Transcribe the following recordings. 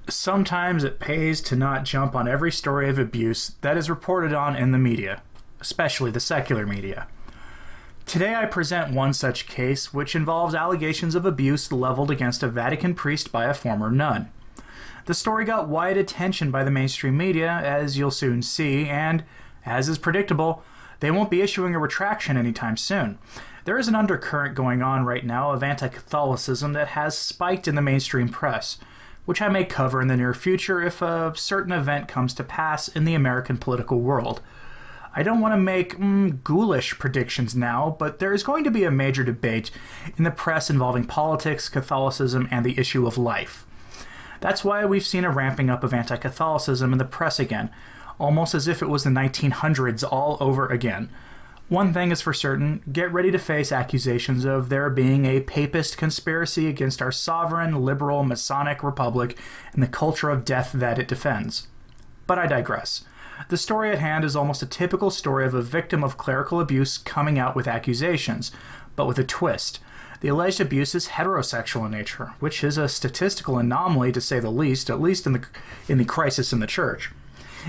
Sometimes it pays to not jump on every story of abuse that is reported on in the media, especially the secular media. Today I present one such case which involves allegations of abuse leveled against a Vatican priest by a former nun. The story got wide attention by the mainstream media, as you'll soon see, and, as is predictable, they won't be issuing a retraction anytime soon. There is an undercurrent going on right now of anti-Catholicism that has spiked in the mainstream press, which I may cover in the near future if a certain event comes to pass in the American political world. I don't want to make ghoulish predictions now, but there is going to be a major debate in the press involving politics, Catholicism, and the issue of life. That's why we've seen a ramping up of anti-Catholicism in the press again, almost as if it was the 1900s all over again. One thing is for certain, get ready to face accusations of there being a papist conspiracy against our sovereign, liberal, Masonic republic and the culture of death that it defends. But I digress. The story at hand is almost a typical story of a victim of clerical abuse coming out with accusations, but with a twist. The alleged abuse is heterosexual in nature, which is a statistical anomaly to say the least, at least in the crisis in the church.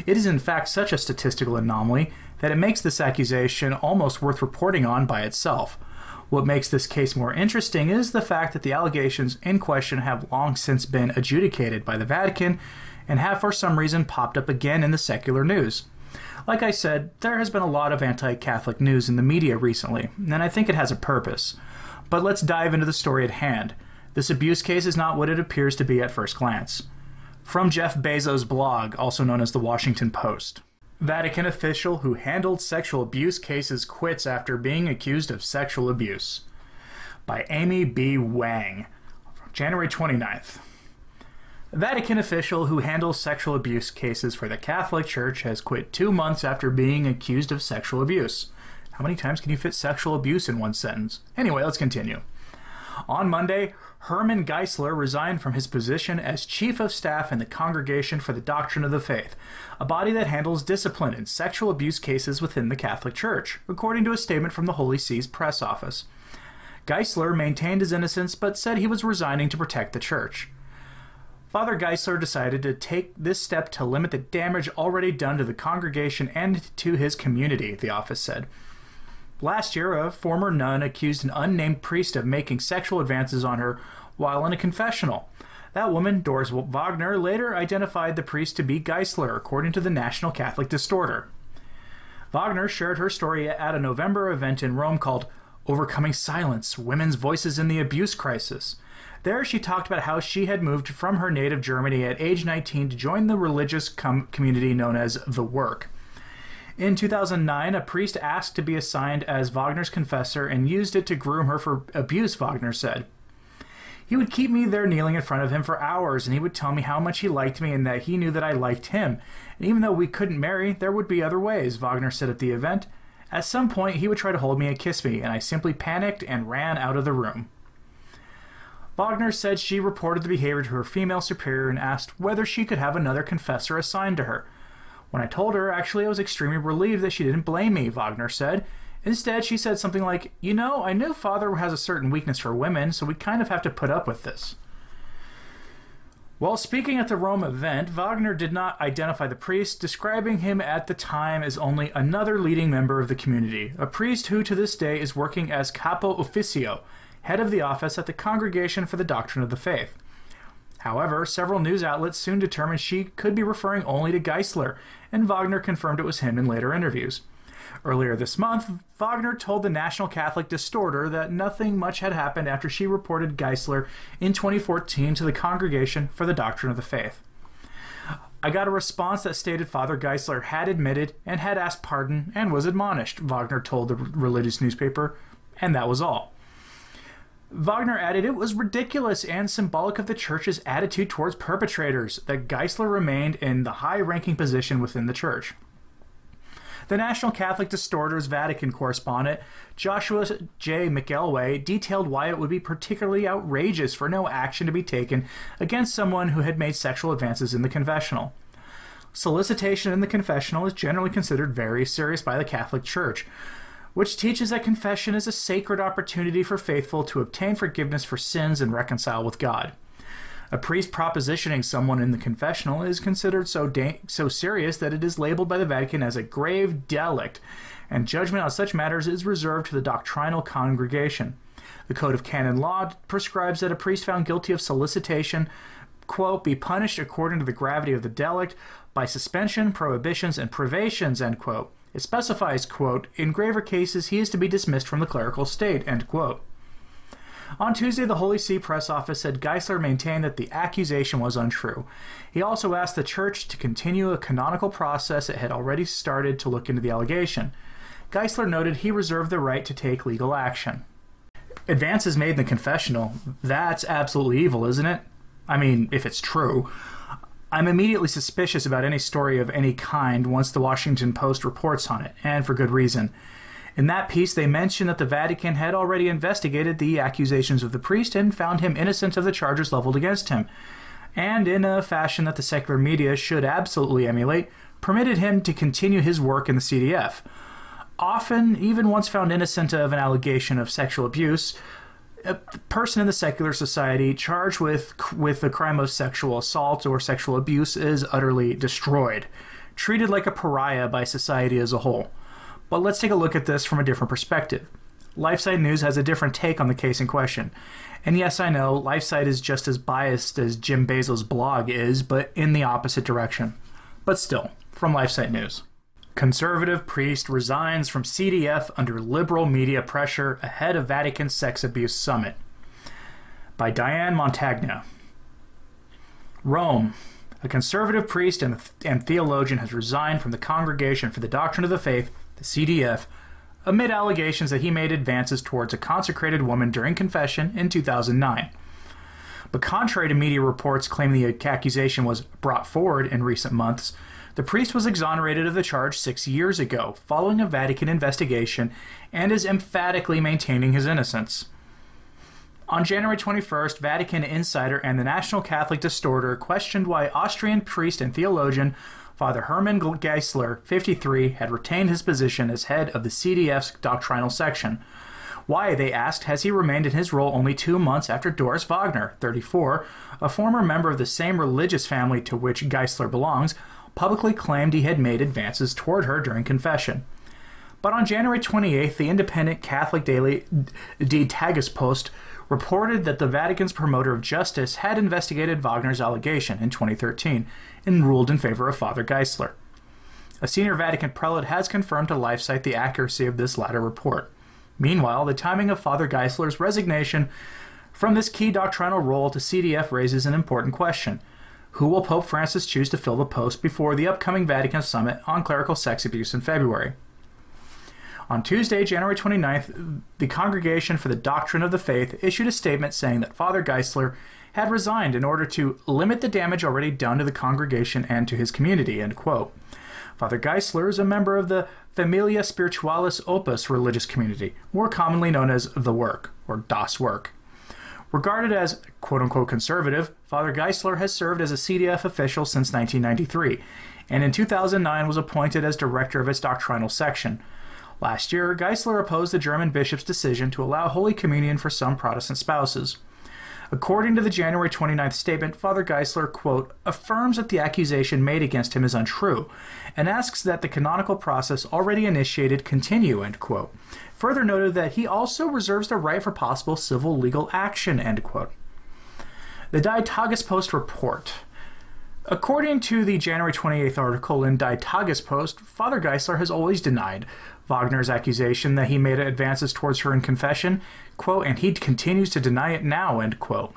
It is in fact such a statistical anomaly that it makes this accusation almost worth reporting on by itself. What makes this case more interesting is the fact that the allegations in question have long since been adjudicated by the Vatican and have for some reason popped up again in the secular news. Like I said, there has been a lot of anti-Catholic news in the media recently, and I think it has a purpose. But let's dive into the story at hand. This abuse case is not what it appears to be at first glance. From Jeff Bezos' blog, also known as the Washington Post. Vatican official who handled sexual abuse cases quits after being accused of sexual abuse. By Amy B. Wang, January 29th. A Vatican official who handles sexual abuse cases for the Catholic Church has quit 2 months after being accused of sexual abuse. How many times can you fit sexual abuse in one sentence? Anyway, let's continue. On Monday, Herman Geisler resigned from his position as Chief of Staff in the Congregation for the Doctrine of the Faith, a body that handles discipline in sexual abuse cases within the Catholic Church, according to a statement from the Holy See's press office. Geisler maintained his innocence but said he was resigning to protect the Church. Father Geisler decided to take this step to limit the damage already done to the congregation and to his community, the office said. Last year, a former nun accused an unnamed priest of making sexual advances on her while in a confessional. That woman, Doris Wagner, later identified the priest to be Geisler, according to the National Catholic Distorter. Wagner shared her story at a November event in Rome called Overcoming Silence, Women's Voices in the Abuse Crisis. There she talked about how she had moved from her native Germany at age 19 to join the religious community known as The Work. In 2009, a priest asked to be assigned as Wagner's confessor and used it to groom her for abuse, Wagner said. He would keep me there kneeling in front of him for hours, and he would tell me how much he liked me and that he knew that I liked him. And even though we couldn't marry, there would be other ways, Wagner said at the event. At some point, he would try to hold me and kiss me, and I simply panicked and ran out of the room. Wagner said she reported the behavior to her female superior and asked whether she could have another confessor assigned to her. When I told her, actually, I was extremely relieved that she didn't blame me, Wagner said. Instead, she said something like, "You know, I knew Father has a certain weakness for women, so we kind of have to put up with this." While speaking at the Rome event, Wagner did not identify the priest, describing him at the time as only another leading member of the community, a priest who to this day is working as capo officio, head of the office at the Congregation for the Doctrine of the Faith. However, several news outlets soon determined she could be referring only to Geisler, and Wagner confirmed it was him in later interviews. Earlier this month, Wagner told the National Catholic Distorter that nothing much had happened after she reported Geisler in 2014 to the Congregation for the Doctrine of the Faith. I got a response that stated Father Geisler had admitted and had asked pardon and was admonished, Wagner told the religious newspaper, and that was all. Wagner added it was ridiculous and symbolic of the Church's attitude towards perpetrators that Geisler remained in the high-ranking position within the Church. The National Catholic Distorter's Vatican correspondent, Joshua J. McElway, detailed why it would be particularly outrageous for no action to be taken against someone who had made sexual advances in the confessional. Solicitation in the confessional is generally considered very serious by the Catholic Church, which teaches that confession is a sacred opportunity for faithful to obtain forgiveness for sins and reconcile with God. A priest propositioning someone in the confessional is considered so serious that it is labeled by the Vatican as a grave delict, and judgment on such matters is reserved to the doctrinal congregation. The Code of Canon Law prescribes that a priest found guilty of solicitation, quote, be punished according to the gravity of the delict by suspension, prohibitions, and privations, end quote. It specifies, quote, in graver cases he is to be dismissed from the clerical state, end quote. On Tuesday, the Holy See press office said Geisler maintained that the accusation was untrue. He also asked the Church to continue a canonical process it had already started to look into the allegation. Geisler noted he reserved the right to take legal action. Advances made in the confessional, that's absolutely evil, isn't it? I mean, if it's true. I'm immediately suspicious about any story of any kind once the Washington Post reports on it, and for good reason. In that piece, they mentioned that the Vatican had already investigated the accusations of the priest and found him innocent of the charges leveled against him, and in a fashion that the secular media should absolutely emulate, permitted him to continue his work in the CDF. Often, even once found innocent of an allegation of sexual abuse, a person in the secular society charged with the crime of sexual assault or sexual abuse is utterly destroyed, treated like a pariah by society as a whole. But let's take a look at this from a different perspective. LifeSite News has a different take on the case in question. And yes, I know, LifeSite is just as biased as Jim Bezos' blog is, but in the opposite direction. But still, from LifeSite News. Conservative priest resigns from CDF under liberal media pressure ahead of Vatican sex abuse summit. By Diane Montagna. Rome. A conservative priest and theologian has resigned from the Congregation for the Doctrine of the Faith, the CDF, amid allegations that he made advances towards a consecrated woman during confession in 2009. But contrary to media reports claiming the accusation was brought forward in recent months, the priest was exonerated of the charge 6 years ago, following a Vatican investigation, and is emphatically maintaining his innocence. On January 21st, Vatican Insider and the National Catholic Distorter questioned why Austrian priest and theologian Father Hermann Geisler, 53, had retained his position as head of the CDF's doctrinal section. Why, they asked, has he remained in his role only 2 months after Doris Wagner, 34, a former member of the same religious family to which Geisler belongs, publicly claimed he had made advances toward her during confession. But on January 28th, the independent Catholic daily Die Tagespost reported that the Vatican's promoter of justice had investigated Wagner's allegation in 2013 and ruled in favor of Father Geisler. A senior Vatican prelate has confirmed to LifeSite the accuracy of this latter report. Meanwhile, the timing of Father Geisler's resignation from this key doctrinal role to CDF raises an important question. Who will Pope Francis choose to fill the post before the upcoming Vatican Summit on clerical sex abuse in February? On Tuesday, January 29th, the Congregation for the Doctrine of the Faith issued a statement saying that Father Geisler had resigned in order to limit the damage already done to the congregation and to his community, end quote. Father Geisler is a member of the Familia Spiritualis Opus religious community, more commonly known as The Work, or Das Work. Regarded as quote-unquote conservative, Father Geisler has served as a CDF official since 1993, and in 2009 was appointed as director of its doctrinal section. Last year, Geisler opposed the German bishop's decision to allow Holy Communion for some Protestant spouses. According to the January 29th statement, Father Geisler, quote, affirms that the accusation made against him is untrue, and asks that the canonical process already initiated continue, end quote. Further noted that he also reserves the right for possible civil legal action, end quote. The Die Tagespost report. According to the January 28th article in Die Tagespost, Father Geisler has always denied Wagner's accusation that he made advances towards her in confession, quote, and he continues to deny it now, end quote.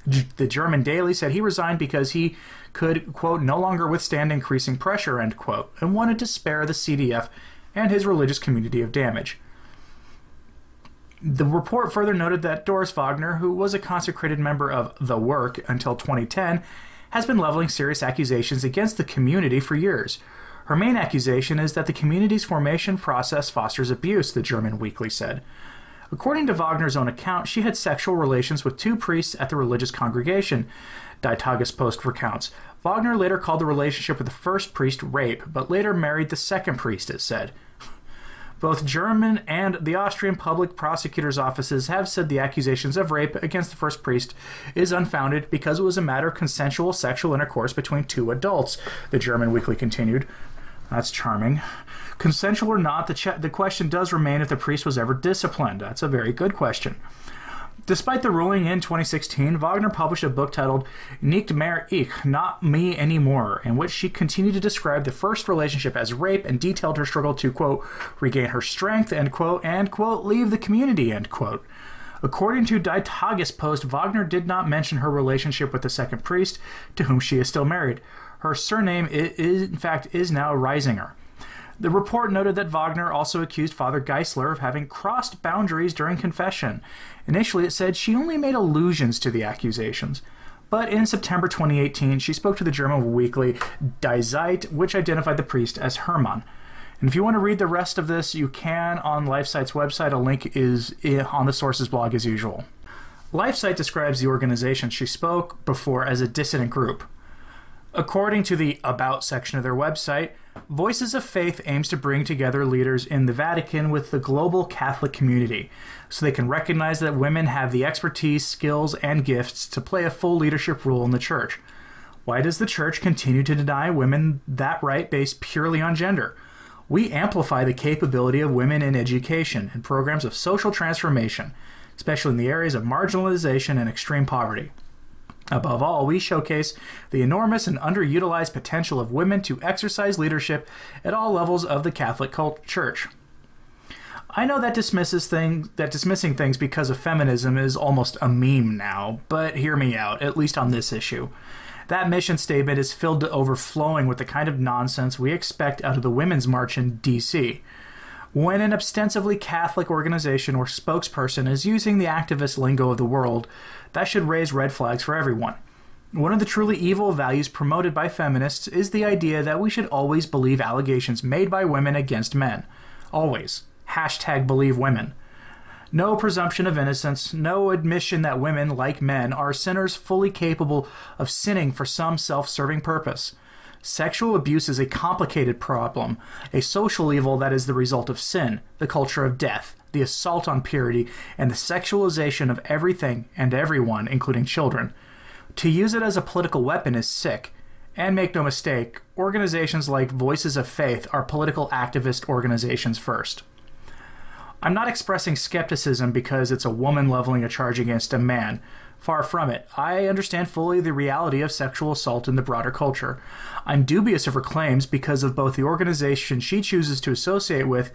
The German daily said he resigned because he could, quote, no longer withstand increasing pressure, end quote, and wanted to spare the CDF and his religious community of damage. The report further noted that Doris Wagner, who was a consecrated member of The Work until 2010, has been leveling serious accusations against the community for years. Her main accusation is that the community's formation process fosters abuse, the German weekly said. According to Wagner's own account, she had sexual relations with 2 priests at the religious congregation, Die Tagespost recounts. Wagner later called the relationship with the first priest rape, but later married the second priest, it said. Both German and the Austrian public prosecutor's offices have said the accusations of rape against the first priest is unfounded because it was a matter of consensual sexual intercourse between two adults, the German weekly continued. That's charming. Consensual or not, the question does remain if the priest was ever disciplined. That's a very good question. Despite the ruling in 2016, Wagner published a book titled Nicht mehr ich, Not Me Anymore, in which she continued to describe the first relationship as rape and detailed her struggle to, quote, regain her strength, end quote, and, quote, leave the community, end quote. According to Die Tagespost, Wagner did not mention her relationship with the second priest, to whom she is still married. Her surname, in fact, is now Reisinger. The report noted that Wagner also accused Father Geisler of having crossed boundaries during confession. Initially, it said she only made allusions to the accusations. But in September 2018, she spoke to the German weekly Die Zeit, which identified the priest as Hermann. And if you want to read the rest of this, you can on LifeSite's website. A link is on the sources blog as usual. LifeSite describes the organization she spoke before as a dissident group. According to the About section of their website, Voices of Faith aims to bring together leaders in the Vatican with the global Catholic community, so they can recognize that women have the expertise, skills, and gifts to play a full leadership role in the Church. Why does the Church continue to deny women that right based purely on gender? We amplify the capability of women in education and programs of social transformation, especially in the areas of marginalization and extreme poverty. Above all, we showcase the enormous and underutilized potential of women to exercise leadership at all levels of the Catholic Church. I know that dismissing things because of feminism is almost a meme now, but hear me out, at least on this issue. That mission statement is filled to overflowing with the kind of nonsense we expect out of the Women's March in D.C. When an ostensibly Catholic organization or spokesperson is using the activist lingo of the world, that should raise red flags for everyone. One of the truly evil values promoted by feminists is the idea that we should always believe allegations made by women against men. Always. #BelieveWomen. No presumption of innocence, no admission that women, like men, are sinners fully capable of sinning for some self-serving purpose. Sexual abuse is a complicated problem, a social evil that is the result of sin, the culture of death, the assault on purity, and the sexualization of everything and everyone, including children. To use it as a political weapon is sick. And make no mistake, organizations like Voices of Faith are political activist organizations first. I'm not expressing skepticism because it's a woman leveling a charge against a man. Far from it. I understand fully the reality of sexual assault in the broader culture. I'm dubious of her claims because of both the organization she chooses to associate with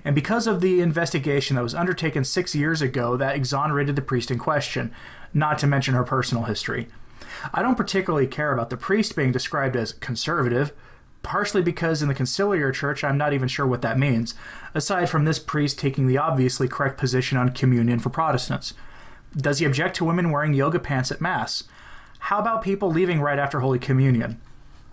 and because of the investigation that was undertaken 6 years ago that exonerated the priest in question, not to mention her personal history. I don't particularly care about the priest being described as conservative, partially because in the conciliar church I'm not even sure what that means, aside from this priest taking the obviously correct position on communion for Protestants. Does he object to women wearing yoga pants at Mass? How about people leaving right after Holy Communion?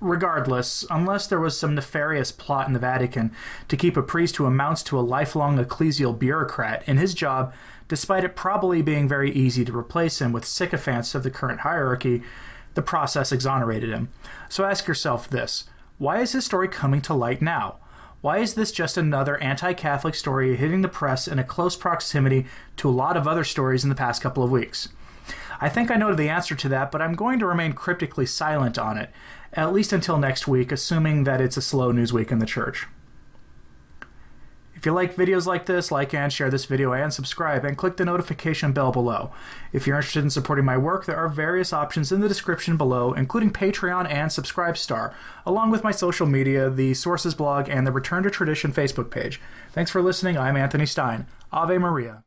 Regardless, unless there was some nefarious plot in the Vatican to keep a priest who amounts to a lifelong ecclesial bureaucrat in his job, despite it probably being very easy to replace him with sycophants of the current hierarchy, the process exonerated him. So ask yourself this. Why is his story coming to light now? Why is this just another anti-Catholic story hitting the press in a close proximity to a lot of other stories in the past couple of weeks? I think I know the answer to that, but I'm going to remain cryptically silent on it, at least until next week, assuming that it's a slow news week in the church. If you like videos like this, like and share this video and subscribe and click the notification bell below. If you're interested in supporting my work, there are various options in the description below, including Patreon and Subscribestar, along with my social media, the Sources blog, and the Return to Tradition Facebook page. Thanks for listening. I'm Anthony Stein. Ave Maria.